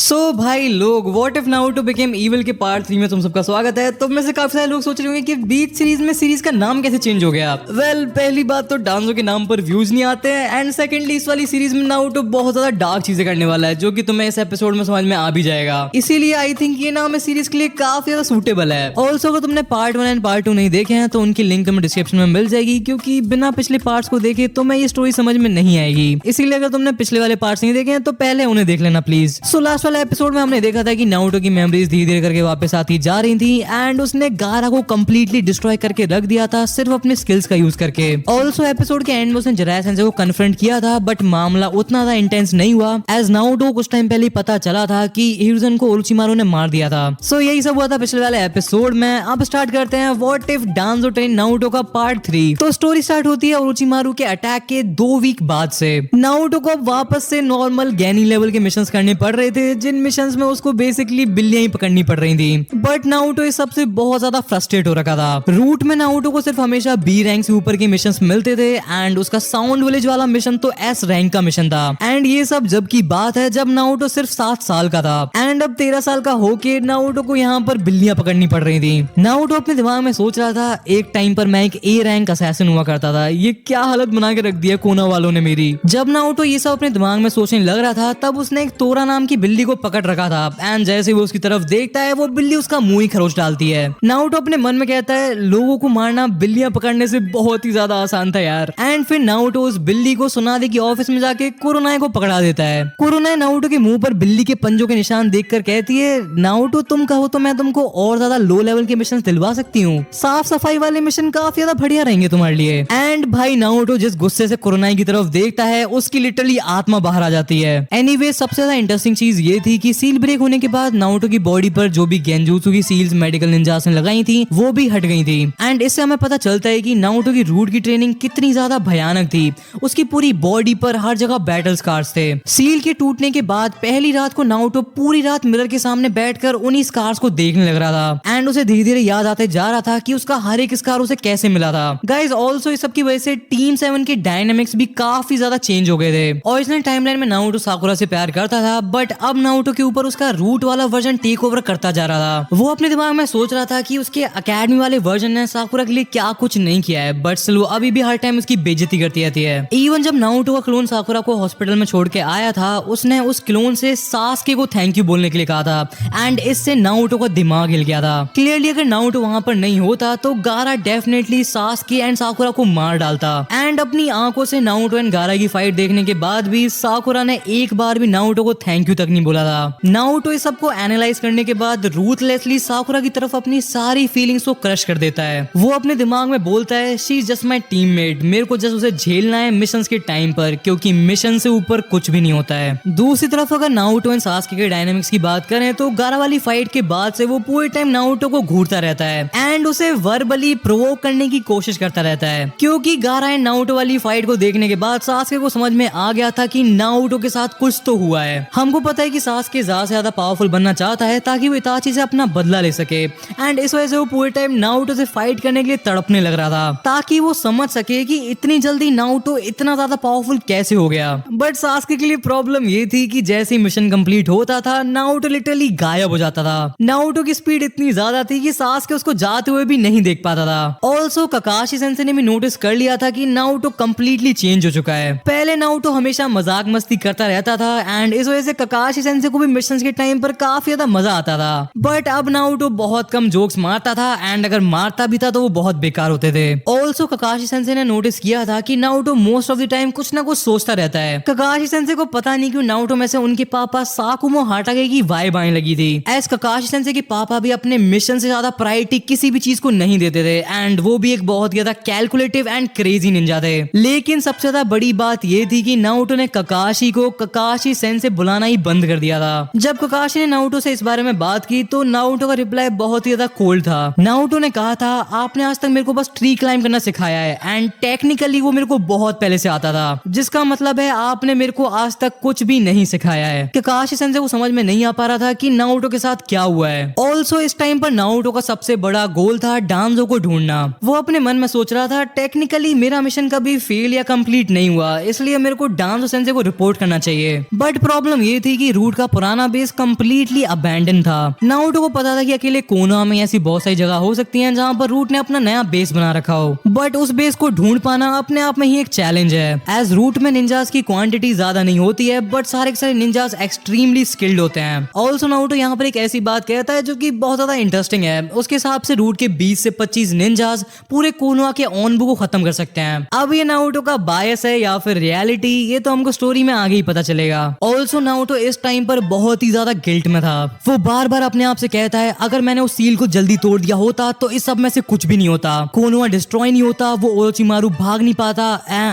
सो भाई लोग what if Naruto became evil के पार्ट 3 में तुम सबका स्वागत है। तो में से काफी सारे लोग सोच रहे होंगे कि बीच सीरीज में सीरीज का नाम कैसे चेंज हो गया। पहली बात तो डांजो के नाम पर व्यूज नहीं आते हैं एंड सेकंडली इस वाली सीरीज में नारुतो बहुत ज्यादा डार्क चीजें करने वाला है जो कि तुम्हें इस एपिसोड में समझ में आ भी जाएगा। इसीलिए आई थिंक ये नाम इस सीरीज के लिए काफी ज्यादा सूटेबल है। ऑल्सो अगर तुमने पार्ट 1 एंड पार्ट 2 नहीं देखे हैं तो उनकी लिंक तुम्हें डिस्क्रिप्शन में मिल जाएगी, क्योंकि बिना पिछले पार्ट्स को देखे तो मैं ये स्टोरी समझ में नहीं आएगी। इसीलिए अगर तुमने पिछले वाले पार्ट्स नहीं देखे हैं तो पहले उन्हें देख लेना प्लीज। सो लास्ट वाले एपिसोड में हमने देखा था कि नारुतो की मेमोरीज धीरे धीरे करके वापस आती जा रही थी एंड उसने गारा को कंप्लीटली डिस्ट्रॉय करके रख दिया था सिर्फ अपने स्किल्स का यूज करके। ऑल्सो एपिसोड के एंड में उसने जिराया सेंसेई को कन्फ्रंट किया था, बट मामला उतना ज्यादा इंटेंस नहीं हुआ एज नारुतो को कुछ टाइम पहले पता चला था कि हिरुzen को ओरोचिमारू ने मार दिया था। सो यही सब हुआ था पिछले वाले एपिसोड में। अब स्टार्ट करते हैं व्हाट इफ डांजो ट्रेन नारुतो का पार्ट 3। तो स्टोरी स्टार्ट होती है ओरोचिमारू के अटैक के 2 वीक बाद से। नारुतो को वापस से नॉर्मल गैनी लेवल के मिशंस करने पड़ रहे थे, जिन मिशंस में उसको बेसिकली बिल्लियां ही पकड़नी पड़ रही थी। बट नारुतो इस सबसे बहुत ज्यादा फ्रस्ट्रेट हो रखा था। रूट में नारुतो को सिर्फ हमेशा बी रैंक से ऊपर के मिशंस मिलते थे एंड उसका साउंड विलेज वाला मिशन तो एस रैंक का मिशन था। एंड ये सब जब की बात है जब नारुतो सिर्फ 7 साल का था एंड अब 13 साल का होके नारुतो को यहाँ पर बिल्लियां पकड़नी पड़ रही थी। नारुतो अपने दिमाग में सोच रहा था एक टाइम पर मैं एक ए रैंक असैसिन हुआ करता था, ये क्या हालत बना के रख दिया कोना वालों ने मेरी। जब नारुतो ये सब अपने दिमाग में सोचने लग रहा था तब उसने एक तोरा नाम की बिल्ली को पकड़ रखा था एंड जैसे वो उसकी तरफ देखता है वो बिल्ली उसका मुंह ही खरोच डालती है। नारुतो अपने मन में कहता है लोगों को मारना बिल्लियां पकड़ने से बहुत ही ज्यादा आसान था यार। एंड फिर नारुतो उस बिल्ली को सुनादे की ऑफिस में जाके कुरोनाए को पकड़ा देता है। कुरोनाए नारुतो के मुंह पर बिल्ली के पंजों के निशान देखकर कहती है नारुतो तुम कहो तो मैं तुमको और ज्यादा लो लेवल के मिशन दिलवा सकती हूँ, साफ सफाई वाले मिशन काफी ज्यादा बढ़िया रहेंगे तुम्हारे लिए। एंड भाई नारुतो जिस गुस्से से कुरोनाए की तरफ देखता है उसकी लिटरली आत्मा बाहर आ जाती है। एनीवे सबसे ज्यादा इंटरेस्टिंग चीज ये थी कि सील ब्रेक होने के बाद नारुतो की बॉडी पर जो भी गेंजुत्सु की सील्स मेडिकल निंजास ने लगाई थी वो भी हट गई थी। एंड इससे हमें पता चलता है कि नारुतो की रूट की ट्रेनिंग कितनी ज्यादा भयानक थी। उसकी पूरी बॉडी पर हर जगह बैटल स्कार्स थे। सील के टूटने के बाद पहली रात को नारुतो पूरी रात मिरर के सामने बैठकर उन्हीं स्कार्स को देखने लग रहा था एंड उसे धीरे धीरे याद आते जा रहा था कि उसका हर एक स्कार उसे कैसे मिला था। गाइस ऑल्सो इस सब की वजह से टीम 7 के डायनामिक्स भी काफी ज्यादा चेंज हो गए थे। ओरिजिनल टाइमलाइन में नारुतो साकुरा से प्यार करता था, बट अब नारुतो के ऊपर उसका रूट वाला वर्जन टेक ओवर करता जा रहा था। वो अपने दिमाग में सोच रहा था कि उसके अकेडमी वाले वर्जन ने साकुरा के लिए क्या कुछ नहीं किया है, बट स्लो अभी भी हर टाइम उसकी बेइज्जती करती रहती है। इवन जब नारुतो का क्लोन साकुरा को हॉस्पिटल में छोड़ के आया था उसने उस क्लोन से सासके को थैंक यू बोलने के लिए कहा था एंड इससे नारुतो का दिमाग हिल गया था। क्लियरली अगर नारुतो वहां पर नहीं होता तो गारा डेफिनेटली सासके एंड साकुरा को मार डालता। एंड अपनी आंखों से नारुतो एंड गारा की फाइट देखने के बाद भी साकुरा ने एक बार भी नारुतो को थैंक यू तक नहीं बोला था। नारुतो इस सब को एनालाइज करने के बाद रूथलेसली साकुरा की तरफ अपनी सारी फीलिंग्स को क्रश कर देता है। वो अपने दिमाग में बोलता है she is just my teammate, मेरे को जस्ट उसे झेलना है मिशंस के टाइम पर, क्योंकि मिशन से ऊपर कुछ भी नहीं होता है। दूसरी तरफ अगर नारुतो एंड सासके के डायनामिक्स की बात करें तो गारा वाली फाइट के बाद से वो पूरे टाइम नारुतो को घूरता रहता है एंड उसे वर्बली प्रोवोक करने की कोशिश करता रहता है, क्योंकि गारा एंड नारुतो वाली फाइट को देखने के बाद सासके को समझ में आ गया था कि नारुतो के साथ कुछ तो हुआ है। हमको पता है कि सासके ज्यादा से ज्यादा पावरफुल बनना चाहता है ताकि वो इताची से अपना बदला ले सके एंड इस वजह से वो पूरे टाइम नारुतो से फाइट करने के लिए तड़पने लग रहा था ताकि वो समझ सके कि इतनी जल्दी नारुतो इतना ज्यादा पावरफुल कैसे हो गया। बट सासके के लिए प्रॉब्लम ये थी कि जैसे ही मिशन कंप्लीट होता था नारुतो लिटरली गायब हो जाता था। नारुतो की स्पीड इतनी ज्यादा थी कि सासके उसको जाते हुए भी नहीं देख पाता था। ऑल्सो ककाशी सेंसेई ने भी नोटिस कर लिया था कि नारुतो कंप्लीटली चेंज हो चुका है। पहले नारुतो हमेशा मजाक मस्ती करता रहता था एंड इस वजह से ककाशी सेंसेई को भी मिशंस के टाइम पर काफी ज्यादा मजा आता था, बट अब नारुतो बहुत कम जोक्स मारता था एंड अगर मारता भी था तो वो बहुत बेकार होते थे। ऑल्सो ककाशी सेंसेई ने नोटिस किया था कि Naruto most of the time कुछ ना कुछ सोचता रहता है। ककाशी सेंसेई को पता नहीं क्यों नारुतो में से उनके पापा साकुमो हाटागे की वाइब आने लगी थी। एज ककाशी सेंसेई के पापा भी अपने मिशन से ज्यादा प्रायोरिटी किसी भी चीज को नहीं देते थे एंड वो भी एक बहुत ज्यादा कैलकुलेटिव एंड क्रेजी निंजा थे। लेकिन सबसे ज्यादा बड़ी बात ये थी कि नारुतो ने ककाशी को ककाशी सेंसेई बुलाना ही बंद कर दिया था। जब ककाशी ने नारुतो से इस बारे में बात की तो नारुतो का रिप्लाई बहुत ही ज्यादा कोल्ड था। नारुतो ने कहा था आपने आज तक मेरे को बस ट्री क्लाइंब करना सिखाया है एंड टेक्निकली वो मेरे को बहुत पहले से आता था, जिसका मतलब है आपने मेरे को आज तक कुछ भी नहीं सिखाया है। ककाशी सेंसेई को समझ में नहीं आ पा रहा था कि नारुतो के साथ क्या हुआ है। ऑल्सो इस टाइम पर नारुतो का सबसे बड़ा गोल था डांजो को ढूंढना। वो अपने मन में सोच रहा था टेक्निकली मेरा मिशन कभी फेल या कंप्लीट नहीं हुआ, इसलिए मेरे को डांजो सेंसेई को रिपोर्ट करना चाहिए। बट प्रॉब्लम ये थी कि रूट का पुराना बेस कम्प्लीटली अबैंडन था। नारुतो को पता था कि अकेले कोनोहा में ऐसी बहुत सारी जगह हो सकती हैं जहाँ पर रूट ने अपना नया बेस बना रखा हो, बट उस बेस को ढूंढ पाना अपने आप में ही एक चैलेंज है। एज रूट में निंजास की क्वांटिटी ज्यादा नहीं होती है, बट सारे के सारे निंजास एक्सट्रीमली स्किल्ड होते हैं। ऑल्सो नारुतो यहाँ पर एक ऐसी बात कहता है जो कि बहुत ज्यादा इंटरेस्टिंग है। उसके हिसाब से रूट के 20 से 25 निंजास पूरे कोनोहा के ऑनबू को खत्म कर सकते हैं। अब ये नारुतो का बायस है या फिर रियलिटी, ये तो हमको स्टोरी में आगे ही पता चलेगा। ऑल्सो नारुतो इस टाइम पर बहुत ही ज्यादा गिल्ट में था। वो बार बार अपने आप से कहता है अगर मैंने उस सील को जल्दी तोड़ दिया होता तो इस सब में से कुछ भी नहीं होता, कोनोहा डिस्ट्रॉय नहीं होता, वो ओरोचिमारू भाग नहीं पाता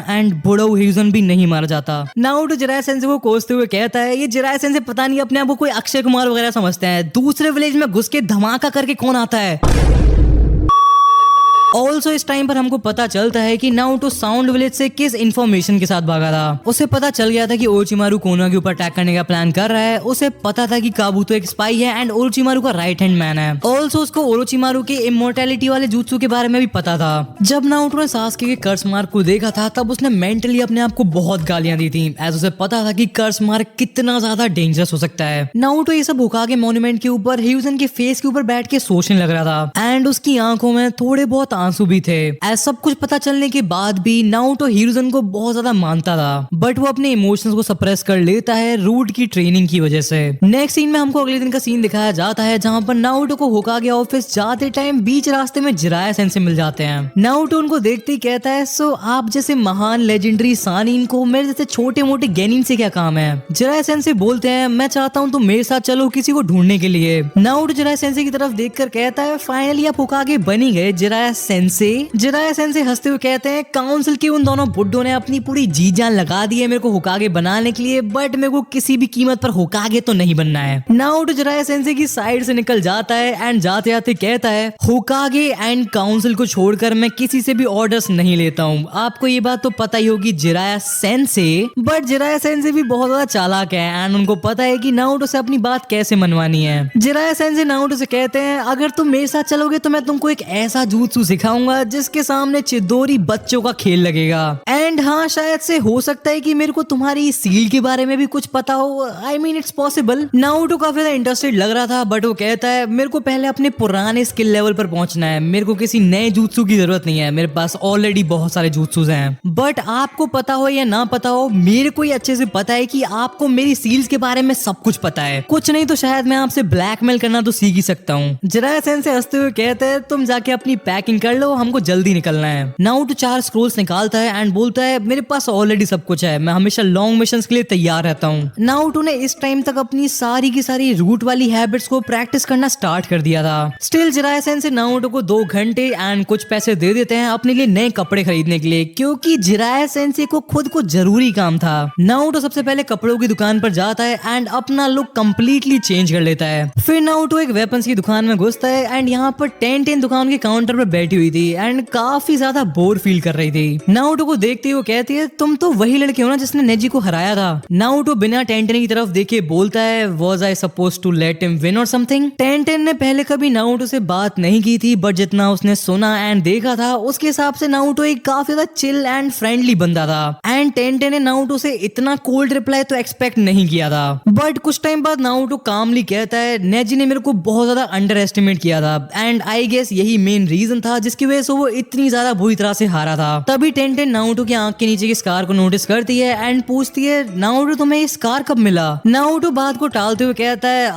एंड बुडो हिरुज़न भी नहीं मारा जाता। नारुतो जिराया सेंसे को कोसते हुए कहता है ये जिराया सेंसे पता नहीं अपने आप को कोई अक्षय कुमार वगैरह समझते हैं, दूसरे विलेज में घुस के धमाका करके कौन आता है। ऑल्सो इस टाइम पर हमको पता चलता है कि नारुतो साउंड विलेज से किस इंफॉर्मेशन के साथ भागा था। उसे पता चल गया था कि ओरोचिमारू कोनोहा के ऊपर अटैक करने का प्लान कर रहा है। उसे पता था कि काबूतो एक स्पाई है एंड ओरोचिमारू का राइट हैंड मैन है। ऑल्सो उसको ओरोचिमारू के इमोर्टैलिटी वाले जुत्सु के बारे में भी पता था। जब नारुतो ने सासके के कर्स मार्क को देखा था तब उसने मेंटली अपने आप को बहुत गालियां दी थी, एज उसे पता था कि कर्स मार्क कितना ज्यादा डेंजरस हो सकता है। नारुतो ये सब होकागे मॉन्यूमेंट के ऊपर हिरुज़न के फेस के ऊपर बैठ के सोचने लग रहा था एंड उसकी आंखों में थोड़े बहुत आंसू भी थे। ऐसा सब कुछ पता चलने के बाद भी नारुतो हिरुज़न को बहुत ज्यादा मानता था, बट वो अपने इमोशंस को सप्रेस कर लेता है रूट की ट्रेनिंग की वजह से। नेक्स्ट सीन में हमको अगले दिन का सीन दिखाया जाता है जहाँ पर नारुतो को होकागे ऑफिस जाते टाइम बीच रास्ते में जिराया सेंसे मिल जाते हैं। नारुतो उनको देखते ही कहता है सो आप जैसे महान लेजेंडरी सानिन को मेरे जैसे छोटे मोटे गेनिन से क्या काम है। जिराया सेंसे बोलते हैं मैं चाहता हूँ तुम मेरे साथ चलो किसी को ढूंढने के लिए। नारुतो जिराया सेंसे की तरफ देखकर कहता है फाइनली आप होकागे बन ही गए जिराया सेंसे। जिराया सेंसे हंसते हुए कहते हैं काउंसिल के उन दोनों बुड्ढों ने अपनी पूरी जी जान लगा दी है मेरे को होकागे बनाने के लिए, बट मेरे को किसी भी कीमत पर होकागे तो नहीं बनना है। नारुतो जिराया सेंसे की साइड से निकल जाता है एंड जाते जाते कहता है होकागे एंड काउंसिल को छोड़कर मैं किसी से भी ऑर्डर्स नहीं लेता हूँ। आपको ये बात तो पता ही होगी Jiraiya sensei, but Jiraiya sensei भी बहुत ज्यादा चालाक है एंड उनको पता है कि नारुतो से अपनी बात कैसे मनवानी है। जिराया सेंसे नारुतो से कहते हैं अगर तुम मेरे साथ चलोगे तो मैं तुमको एक ऐसा jutsu सिखाऊंगा जिसके सामने चिदोरी बच्चों का खेल लगेगा। एंड हाँ शायद से हो सकता है कि मेरे को तुम्हारी सील के बारे में भी कुछ पता हो। I mean it's possible. Naruto काफी ज्यादा इंटरेस्टेड लग रहा था, बट वो कहता है मेरे को पहले अपने पुराने स्किल लेवल पर पहुंचना है, मेरे को किसी नए jutsu की जरूरत नहीं है, मेरे पास ऑलरेडी बहुत सारे jutsus हैं। बट आपको पता हो या ना पता हो मेरे को ये अच्छे से पता है कि आपको मेरी सील्स के बारे में सब कुछ पता है, कुछ नहीं तो शायद मैं आपसे ब्लैकमेल करना तो सीख ही सकता हूँ। जिराया सेंसे हंसते हुए कहते हैं तुम जाके अपनी पैकिंग कर लो, हमको जल्दी निकलना है। नारुतो 4 स्क्रोल्स निकालता है एंड बोलता है मेरे पास ऑलरेडी सब कुछ है, मैं हमेशा लॉन्ग मिशंस के लिए तैयार रहता हूँ। नारुतो ने इस टाइम तक अपनी सारी की सारी रूट वाली हैबिट्स को प्रैक्टिस करना स्टार्ट कर दिया था। स्टिल जिराया सेंसे नारुतो को 2 घंटे एंड कुछ पैसे दे देते हैं अपने लिए नए कपड़े खरीदने के लिए, क्योंकि जिराया सेंसे को खुद को जरूरी काम था। नारुतो सबसे पहले कपड़ों की दुकान पर जाता है एंड अपना लुक कंप्लीटली चेंज कर लेता है। फिर नारुतो एक वेपन्स की दुकान में घुसता है एंड यहाँ पर टेन दुकान के काउंटर पर बैठी हुई थी एंड काफी ज्यादा बोर फील कर रही थी। नारुतो को देखते ही वो कहती है तुम तो वही लड़के हो ना जिसने नेजी को हराया था। नारुतो बिना टेंटेन की तरफ देखे बोलता है was I supposed to let him win और समथिंग। टेंटेन ने पहले कभी नारुतो से बात नहीं की थी, बट जितना उसने सुना एंड देखा था उसके हिसाब से नारुतो एक काफी ज्यादा चिल एंड फ्रेंडली बंदा था एंड टेंटेन ने नारुतो से इतना कोल्ड रिप्लाई तो एक्सपेक्ट नहीं किया था। बट कुछ टाइम बाद नारुतो कामली कहता है नेजी ने मेरे को बहुत ज्यादा अंडर एस्टिमेट किया था एंड आई गेस यही मेन रीजन था जिसकी वजह से वो इतनी ज्यादा बुरी तरह से हारा था। तभी टेंटेन नारुतो की आंख के नीचे की स्कार को नोटिस करती है एंड पूछती है नारुतो तुम्हें ये स्कार कब मिला। नारुतो बात को टालते हुए कहता है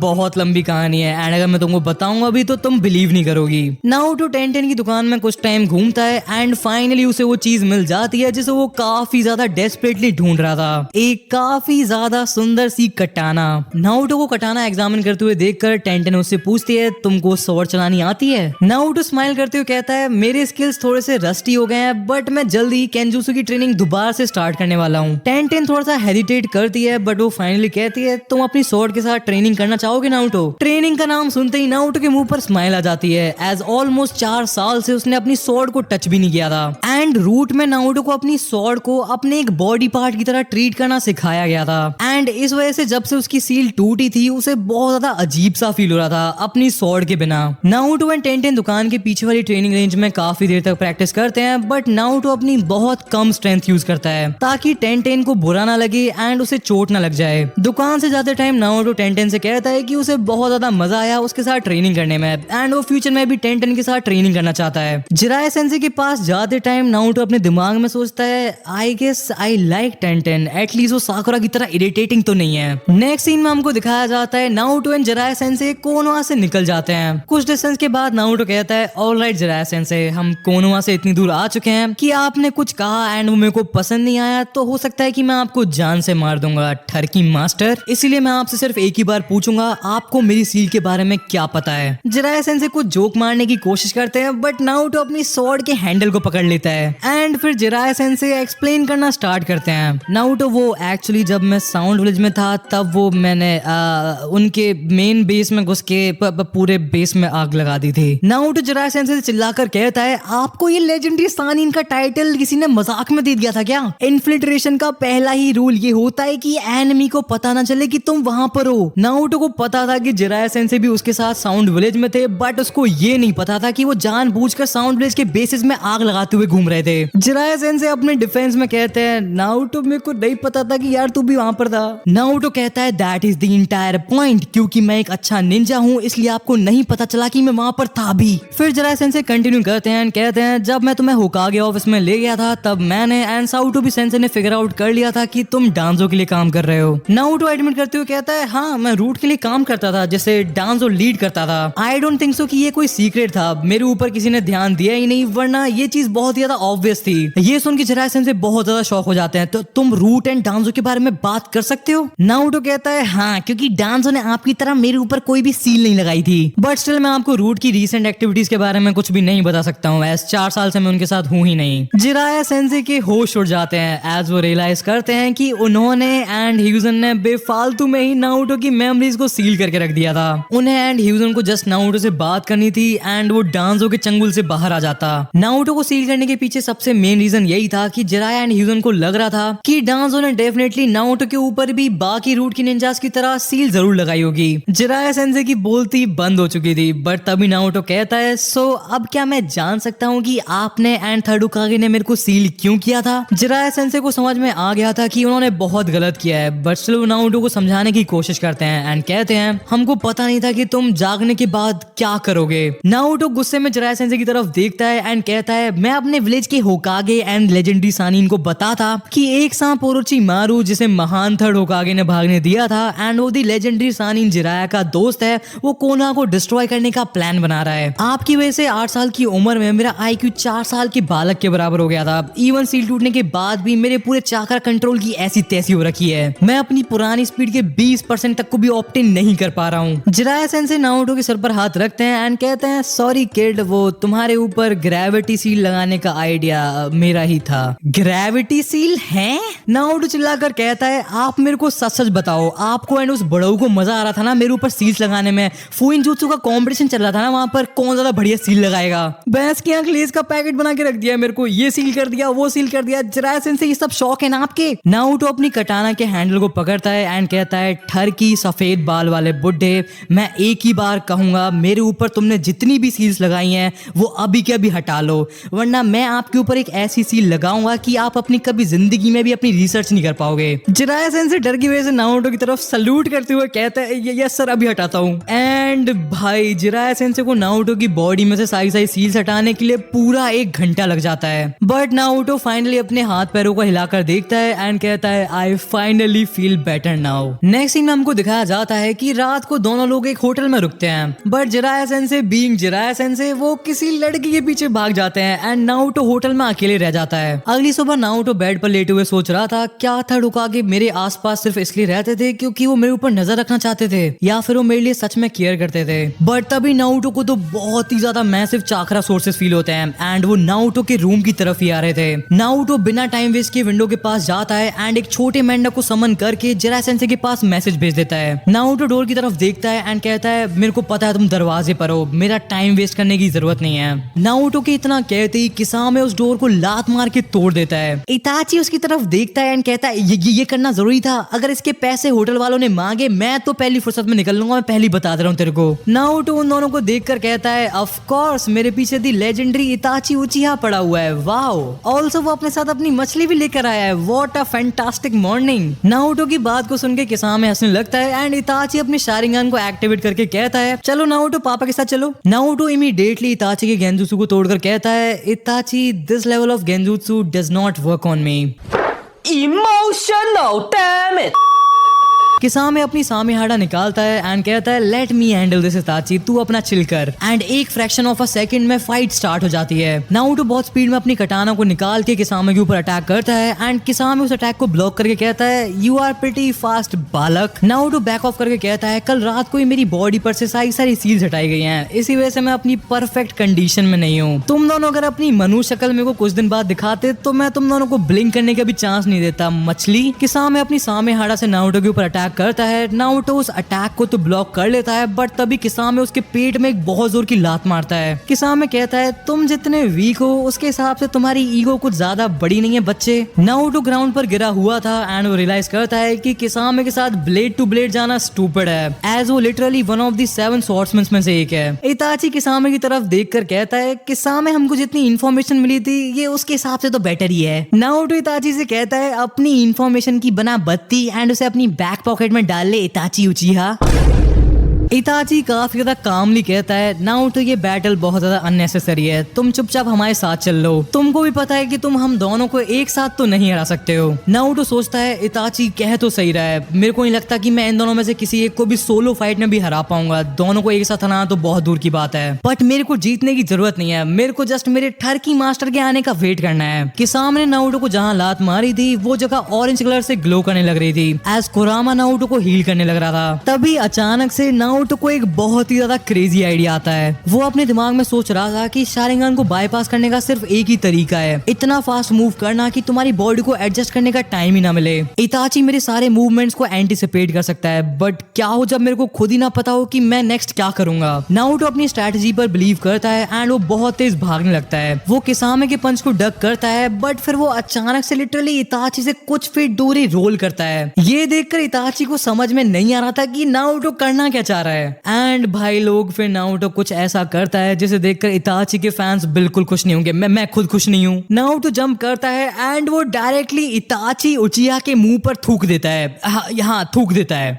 बहुत लंबी कहानी है एंड अगर मैं तुमको बताऊंगा भी तो तुम बिलीव नहीं करोगी। नारुतो टेंटेन की दुकान में कुछ टाइम घूमता है एंड फाइनली उसे वो चीज मिल जाती है जिसे वो काफी ज्यादा डेस्परेटली ढूंढ रहा था, एक काफी ज्यादा सुंदर सी कटाना। नारुतो को कटाना एग्जामिन करते हुए देखकर टेंटेन उससे पूछती है तुमको स्वॉर्ड चलानी आती है। नारुतो स्माइल करते हुए कहता है मेरे स्किल्स थोड़े से रस्टी हो गए हैं, बट मैं जल्दी ही केंजुत्सु की ट्रेनिंग दोबारा से स्टार्ट करने वाला हूँ। टेंटेन थोड़ा सा हेजिटेट करती है, बट वो फाइनली कहती है तुम अपनी स्वॉर्ड के साथ ट्रेनिंग करना चाहोगे नारुतो। ट्रेनिंग का नाम सुनते ही नारुतो के मुंह पर स्माइल आ जाती है, एज ऑलमोस्ट 4 साल से उसने अपनी स्वॉर्ड को टच भी नहीं किया था एंड रूट में नारुतो को अपनी स्वॉर्ड को अपने एक बॉडी पार्ट की तरह ट्रीट करना सिखाया गया था एंड इस वजह से जब से उसकी सील टूटी थी उसे बहुत ज्यादा अजीब सा फील हो रहा था अपनी स्वॉर्ड के बिना। नारुतो एंड टेंटेन दुकान के पीछे वाली वाली ट्रेनिंग रेंज में काफी देर तक प्रैक्टिस करते हैं, बट नारुतो अपनी बहुत कम स्ट्रेंथ यूज करता है ताकि टेंटेन को बुरा ना लगे एंड उसे चोट ना लग जाए। दुकान से जाते टाइम नारुतो टेंटेन से कहता है कि उसे बहुत ज्यादा मजा आया उसके साथ ट्रेनिंग करने में एंड वो फ्यूचर में भी टेंटेन के साथ ट्रेनिंग करना चाहता है। जिराया सेंसे के पास जाते टाइम नारुतो अपने दिमाग में सोचता है I guess I like Tenten, at least वो साकुरा की तरह इरिटेटिंग तो नहीं है। नेक्स्ट सीन में हमको दिखाया जाता है Naruto and Jiraiya sensei Konoha से निकल जाते हैं। कुछ डिस्टेंस के बाद नारुतो कहता है ऑलराइट जिराया सेंसे, हम कोनोहा से इतनी दूर आ चुके हैं कि आपने कुछ कहा एंड वो मेरे को पसंद नहीं आया, तो हो सकता है कि मैं आपको जान से मार दूंगा ठरकी मास्टर। इसीलिए मैं आपसे सिर्फ एक ही बार पूछूंगा, आपको मेरी सील के बारे में क्या पता है। जिराया सेंसे कुछ जोक मारने की कोशिश करते हैं बट नारुतो अपनी स्वॉर्ड के हैंडल को पकड़ लेता है एंड फिर जिराया सेंसे एक्सप्लेन करना स्टार्ट करते हैं। नारुतो वो एक्चुअली जब मैं साउंड विलेज में था तब वो मैंने उनके मेन बेस में घुस के पूरे बेस में आग लगा दी थी। नारुतो जिराया सेंसे से चिल्लाकर कहता है आपको ये लेजेंडरी सानिन का टाइटल किसी ने मजाक में दे दिया था क्या? इन्फिल्ट्रेशन का पहला ही रूल ये होता है कि एनिमी को पता ना चले कि तुम वहां पर हो। नारुतो को पता था कि जिराया सेंसे भी उसके साथ साउंड विलेज में थे, बट उसको ये नहीं पता था कि वो जानबूझकर साउंड विलेज के बेसिस में आग लगाते हुए घूम रहे थे। जिराया सेंसे अपने डिफेंस में कहते हैं नारुतो मेरे को नहीं पता था कि यार तू भी वहां पर था। नारुतो कहता है that is the entire point, क्योंकि मैं एक अच्छा निंजा हूँ इसलिए आपको नहीं पता चला कि मैं वहां पर था भी। फिर जिराया सेंसे कंटिन्यू करते हैं, कहते हैं जब मैं तुम्हें होकागे ऑफिस में ले गया था तब मैंने एंड साउटो भी सेंसे ने फिगर आउट कर लिया था कि तुम डांजो के लिए काम कर रहे हो। नारुतो एडमिट करते हुए कहता है हाँ मैं रूट के लिए काम करता था, जैसे डांजो लीड करता था। आई डोंट थिंक सो कि ये कोई सीक्रेट था, मेरे ऊपर किसी ने ध्यान दिया ही नहीं, वरना ये चीज बहुत ज्यादा ऑब्वियस थी। ये सुन के जिराया सेंसे बहुत ज्यादा शॉक हो जाते हैं, तो तुम रूट एंड डांजो के बारे में बात कर सकते हो? नारुतो कहता है हाँ, क्योंकि डांजो ने आपकी तरह मेरे ऊपर कोई भी सील नहीं लगाई थी, बट स्टिल मैं आपको रूट की रीसेंट एक्टिविटीज के बारे में कुछ भी नहीं बता सकता हूँ, ऐसे 4 साल से मैं उनके साथ हूँ ही नहीं। जिराया सेंसे के होश उड़ जाते हैं एज वो रियलाइज करते हैं कि उन्होंने एंड ह्यूजन ने बेफालतू में ही नारुतो की मेमोरीज को सील करके रख दिया था। उन्हें एंड ह्यूजन को जस्ट नारुतो से बात करनी थी एंड वो डांजो के चंगुल से बाहर आ जाता। नारुतो को सील करने के पीछे सबसे मेन रीजन यही था कि जिराया एंड ह्यूजन को लग रहा था कि डांजो ने डेफिनेटली नारुतो के ऊपर भी बाकी रूट की निंजास की तरह सील जरूर लगाई होगी। जिराया सेंसे की बोलती बंद हो चुकी थी, बट तभी नारुतो कहता है सो अब क्या मैं जान सकता हूँ कि आपने एंड थर्ड होकागे ने मेरे को सील क्यों किया था? जिराया सेंसे को समझ में आ गया था कि उन्होंने बहुत गलत किया है, बट स्टिल वो नारुतो को समझाने की कोशिश करते हैं एंड कहते हैं हमको पता नहीं था कि तुम जागने के बाद क्या करोगे। नारुतो गुस्से में जिराया सेंसे की तरफ देखता है एंड कहता है मैं अपने विलेज के होकागे एंड लेजेंडरी सानिन को बताता कि एक सांप ओरोचिमारू जिसे महान थर्ड होकागे ने भागने दिया था एंड वो दी लेजेंडरी सानिन जिराया का दोस्त है, वो कोनोहा को डिस्ट्रॉय करने का प्लान बना रहा है। आपकी वजह से 8 साल की उम्र में मेरा IQ 4 साल के बालक के बराबर हो गया था। इवन सील टूटने के बाद भी मेरे पूरे चाकर कंट्रोल की ऐसी तैसी हो रखी है, मैं अपनी पुरानी स्पीड के 20% तक को भी ऑप्टेन नहीं कर पा रहा हूँ। जिराया सेंसे नारुतो के सर पर हाथ रखते हैं एंड कहते हैं सॉरी किड, वो तुम्हारे ऊपर ग्रेविटी सील लगाने का आइडिया मेरा ही था। ग्रेविटी सील है? नारुतो चिल्लाकर कहता है आप मेरे को सच सच बताओ, आपको एंड उस बड़ऊ को मजा आ रहा था ना मेरे ऊपर सील्स लगाने में? फुइनजुत्सु का कंपटीशन चल रहा था ना वहां पर, कौन ज्यादा बढ़िया सील लगाएगा? भैंस की आंख लेस का पैकेट बना के रख दिया मेरे को, ये सील कर दिया वो सील कर दिया। जिराया सेंसे ये सब शौक है ना आपके? नारुतो अपनी कटाना के हैंडल को पकड़ता है एंड कहता है ठरकी सफेद बाल वाले बुड्ढे, मैं एक ही बार कहूंगा मेरे ऊपर तुमने जितनी भी सील्स लगाई हैं वो अभी के अभी हटा लो, वरना मैं आपके ऊपर एक ऐसी सील लगाऊंगा कि आप अपनी कभी जिंदगी में भी अपनी रिसर्च नहीं कर पाओगे। जिराया सेंसे डर की वजह से नारुतो की तरफ सल्यूट करते हुए कहता है यस सर अभी हटाता हूँ। एंड भाई जिराया सेंसे को नारुतो की बॉडी में से सारी सील्स हटाने के लिए पूरा 1 घंटा लग जाता है, बट नारुतो फाइनली अपने हाथ पैरों को हिलाकर देखता है एंड कहता है I finally feel better now. Next scene में हमको दिखाया जाता है कि रात को दोनों लोग एक होटल में रुकते हैं, but Jiraiya sensei being Jiraiya sensei वो किसी लड़की के पीछे भाग जाते हैं एंड नारुतो होटल में अकेले रह जाता है। अगली सुबह नारुतो बेड पर लेटे हुए सोच रहा था क्या थर्ड होकागे मेरे आसपास सिर्फ इसलिए रहते थे क्योंकि वो मेरे ऊपर नजर रखना चाहते थे, या फिर वो मेरे लिए सच में केयर करते थे। बट तभी नारुतो को तो बहुत ही ज्यादा मैसिव चाकरा सोर्सेस फील होते हैं एंड वो नारुतो के रूम की तरफ ही आ रहे थे। नारुतो बिना टाइम वेस्ट किए विंडो के पास जाता है एंड एक छोटे मेंढक को समन करके जिराया सेंसे के पास मैसेज भेज देता है। नारुतो डोर की तरफ देखता है एंड कहता है मेरे को पता है तुम दरवाजे पर हो, मेरा टाइम वेस्ट करने की जरूरत नहीं है। नारुतो के इतना कहते ही किसामे उस डोर को लात मार के तोड़ देता है। इताची उसकी तरफ देखता है एंड कहता है ये करना जरूरी था, अगर इसके पैसे होटल वालों ने मांगे मैं तो पहली फुर्सत में निकल लूंगा, मैं पहली बता दे रहा हूँ तेरे को। नारुतो उन दोनों को देखकर कहता है ऑफ कोर्स मेरे पीछे दी लेजेंडरी इताची उचिहा पड़ा हुआ है, वाओ। ऑल्सो वो अपने साथ अपनी मछली भी लेकर आया है, what a fantastic morning. Naruto की बात को सुन के किसामे हंसने लगता है एंड इताची अपने शारिंगन को एक्टिवेट करके कहता है चलो नारुतो पापा के साथ चलो। नारुतो इमीडिएटली इताची के गेंजुत्सु को तोड़कर कहता है इताची this level of genjutsu does not work on me. Emotional, damn it! किसामे अपनी सामेहाड़ा निकालता है एंड कहता है लेट मी हैंडल दिस इताची, तू अपना चिल कर। एंड एक फ्रैक्शन ऑफ अ सेकंड में फाइट स्टार्ट हो जाती है। नारुतो बहुत स्पीड में अपनी कटाना को निकाल के किसामे के ऊपर अटैक करता है एंड किसामे उस अटैक को ब्लॉक करके कहता है यू आर प्रिटी फास्ट बालक। नारुतो बैक ऑफ करके कहता है कल रात को ही मेरी बॉडी पर से सारी सील्स हटाई गई हैं, इसी वजह से मैं अपनी परफेक्ट कंडीशन में नहीं हूँ। तुम दोनों अगर अपनी मनुष्य शक्ल मेरे को कुछ दिन बाद दिखाते तो मैं तुम दोनों को ब्लिंक करने का भी चांस नहीं देता मछली। किसामे अपनी सामेहाड़ा से नारुतो के ऊपर अटैक करता है। नारुतो उस अटैक को तो ब्लॉक कर लेता है बट तभी किसामे उसके पेट में एक बहुत जोर की लात मारता है। किसामे कहता है तुम जितने वीक हो उसके हिसाब से तुम्हारी ईगो कुछ ज्यादा बड़ी नहीं है बच्चे। नारुतो ग्राउंड पर गिरा हुआ था एंड वो रियलाइज करता है कि किसामे के साथ ब्लेड टू ब्लेड जाना स्टूपिड है एज वो literally one of the 7 swordsman में से एक है। इताची किसामे की तरफ देखकर कहता है किसामे हमको जितनी इन्फॉर्मेशन मिली थी ये उसके हिसाब से तो बेटर ही है। नारुतो इताची से कहता है अपनी इन्फॉर्मेशन की बना बत्ती एंड उसे अपनी बैक पॉकेट में डाल ले इताची उचिहा। इताची काफी ज्यादा कामली कहता है नारुतो ये बैटल बहुत ज्यादा अननेसेसरी है, तुम चुपचाप हमारे साथ चल लो, तुमको भी पता है कि तुम हम दोनों को एक साथ तो नहीं हरा सकते हो। नारुतो सोचता है इताची कह तो सही रहा है, मेरे को नहीं लगता कि मैं इन दोनों में से किसी एक को भी सोलो फाइट में भी हरा पाऊंगा, दोनों को एक साथ हराना तो बहुत दूर की बात है। बट मेरे को जीतने की जरूरत नहीं है, मेरे को जस्ट मेरे ठरकी मास्टर के आने का वेट करना है। किसाम ने नारुतो को जहाँ लात मारी थी वो जगह ऑरेंज कलर से ग्लो करने लग रही थी एज कुरामा नारुतो को हील करने लग रहा था। तभी अचानक से नारुतो को एक बहुत ही ज्यादा क्रेजी आइडिया आता है। वो अपने दिमाग में सोच रहा था कि शारिंगन को बाईपास करने का सिर्फ एक ही तरीका है, इतना फास्ट मूव करना कि तुम्हारी बॉडी को एडजस्ट करने का टाइम ही ना मिले। इताची मेरे सारे मूवमेंट्स को एंटिसिपेट कर सकता है बट क्या हो जब मेरे को खुद ही ना पता हो कि मैं नेक्स्ट क्या करूंगा। नारुतो अपनी स्ट्रेटजी पर बिलीव करता है एंड वो बहुत तेज भागने लगता है। वो किसामे के पंच को डक करता है बट फिर वो अचानक से लिटरली इताची से कुछ फीट दूर ही रोल करता है। ये देखकर इताची को समझ में नहीं आ रहा था कि नारुतो करना क्या चाह रहा है। एंड भाई लोग फिर नारुतो कुछ ऐसा करता है जिसे देखकर इताची के फैंस बिल्कुल खुश नहीं होंगे, मैं खुद खुश नहीं हूँ। नारुतो जंप करता है एंड वो डायरेक्टली इताची उचिहा के मुंह पर थूक देता है, यहाँ थूक देता है।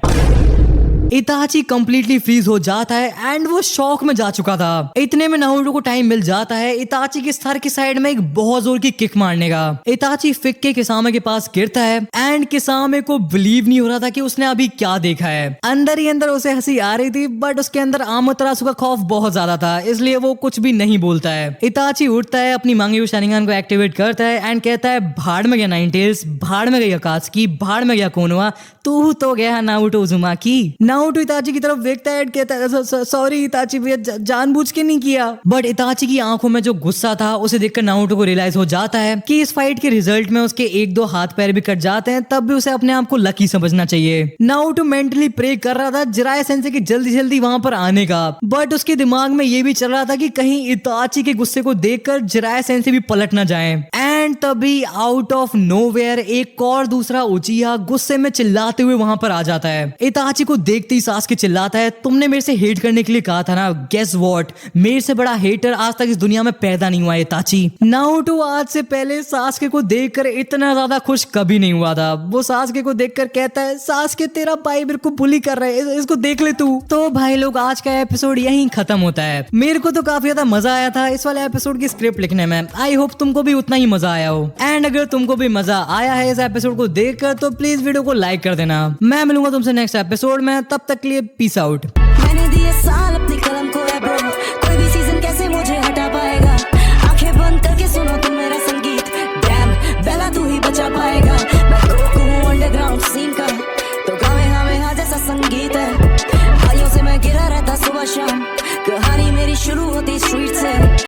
इताची कंप्लीटली फ्रीज हो जाता है एंड वो शॉक में जा चुका था। इतने में नारुतो को टाइम मिल जाता है इताची के सर की साइड में एक बहुत जोर की किक मारने का। इताची फिक के किसामे के पास गिरता है एंड किसामे को बिलीव नहीं हो रहा था कि उसने अभी क्या देखा है। अंदर ही अंदर उसे हंसी आ रही थी बट उसके अंदर आमोतरासु का खौफ बहुत ज्यादा था, इसलिए वो कुछ भी नहीं बोलता है। इताची उठता है, अपनी मांगी हुई शारिंगन को एक्टिवेट करता है एंड कहता है भाड़ में गया नाइन टेल्स, भाड़ में गई अकात्सुकी, भाड़ में गया कोनोहा, तू तो गया नारुतो उज़ुमाकी। नारुतो इताची की तरफ देखता है, कहता है सॉरी इताची भैया, जानबूझ के नहीं किया। बट इताची की आंखों में जो गुस्सा था उसे देखकर नारुतो को रियलाइज हो जाता है कि इस फाइट के रिजल्ट में उसके 1-2 हाथ पैर भी कट जाते हैं, तब भी उसे अपने आप को लकी समझना चाहिए। नारुतो मेंटली प्रे कर रहा था जिराया सेंसे की जल्दी जल्दी वहां पर आने का, बट उसके दिमाग में ये भी चल रहा था कि कहीं इताची के गुस्से को देखकर जिराया सेंसे भी पलट ना जाए। एंड तभी आउट ऑफ नोवेयर एक और दूसरा उचिहा गुस्से में चिल्लाते हुए वहां पर आ जाता है। इताची को देखते ही सासके चिल्लाता है, तुमने मेरे से हेट करने के लिए कहा था ना, गेस व्हाट, मेरे से बड़ा हेटर आज तक इस दुनिया में पैदा नहीं हुआ इताची। नारुतो आज से पहले सासके को देखकर इतना ज्यादा खुश कभी नहीं हुआ था। वो सासके को देखकर कहता है सासके तेरा भाई मेरे को बुली कर रहा है, इसको देख ले तू। तो भाई लोग आज का एपिसोड यहीं खत्म होता है। मेरे को तो काफी ज्यादा मजा आया था इस वाले एपिसोड की स्क्रिप्ट लिखने में। आई होप तुमको भी उतना ही मजा आया हो। एंड अगर तुमको भी मजा आया है इस एपिसोड को देखकर तो प्लीज वीडियो को लाइक कर देना। मैं मिलूंगा तुमसे नेक्स्ट एपिसोड में, तब तक के लिए पीस आउट। मैंने दिए साल अपनी कलम को है ब्रो, कोई भी सीजन कैसे मुझे हटा पाएगा। आंखें बंद करके सुनो तुम मेरा संगीत, डैम बेला तू ही बचा पाएगा। मैं गोकू हूँ अंडरग्राउंड सीन का, तो कामेहामेहा जैसा संगीत है। भाइयों से मैं गिरा रहता सुबह शाम, कहानी मेरी शुरू होती स्ट्रीट से।